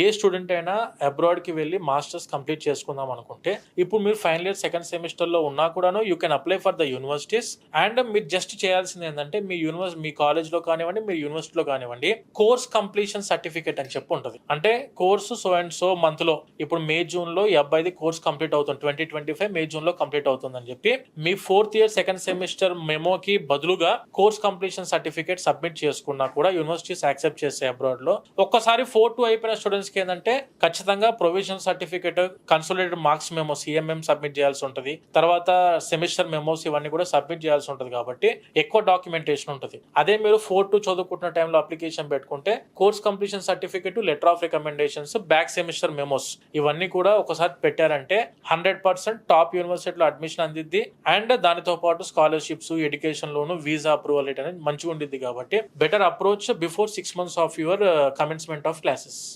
ఏ student అయినా abroad కి వెళ్ళి మాస్టర్స్ కంప్లీట్ చేసుకుందాం అనుకుంటే ఇప్పుడు మీరు ఫైనల్ ఇయర్ సెకండ్ సెమిస్టర్ లో ఉన్నా కూడాను you can apply for the universities. And మీరు జస్ట్ చేయాల్సింది ఏంటంటే మీ కాలేజ్ లో కానివ్వండి, మీ యూనివర్సిటీలో కానివ్వండి, కోర్స్ కంప్లీషన్ సర్టిఫికేట్ అని చెప్పి ఉంటుంది. అంటే course so and so month లో, ఇప్పుడు మే జూన్ లో ఈ అబ్బాయిది కోర్స్ కంప్లీట్ అవుతుంది, 2025 మే జూన్ లో కంప్లీట్ అవుతుంది అని చెప్పి మీ ఫోర్త్ ఇయర్ సెకండ్ సెమిస్టర్ మెమోకి బదులుగా కోర్స్ కంప్లీషన్ సర్టిఫికేట్ సబ్మిట్ చేసుకున్నా కూడా యూనివర్సిటీస్ యాక్సెప్ట్ చేసే అబ్రాడ్ లో. ఒక్కసారి 4-2 అయిపోయిన స్టూడెంట్స్ కి ఏంటంటే ఖచ్చితంగా provisional certificate, consolidated marks memo CMM submit చేయాల్సి ఉంటుంది, తర్వాత సెమిస్టర్ మెమోస్ ఇవన్నీ కూడా సబ్మిట్ చేయాల్సి ఉంటుంది. కాబట్టి ఎక్కువ డాక్యుమెంటేషన్ ఉంటుంది. అదే మీరు 4-2 చదువుకుంటున్న టైంలో అప్లికేషన్ పెట్టుకుంటే course completion certificate, letter of recommendations, back semester memos ఇవన్నీ కూడా ఒకసారి పెట్టారంటే 100% టాప్ యూనివర్సిటీలో అడ్మిషన్ అందిద్ది. అండ్ దానితో పాటు scholarships, education loan, visa approval అనేది మంచిగా ఉండిద్ది. కాబట్టి better approach before 6 months of your commencement of classes.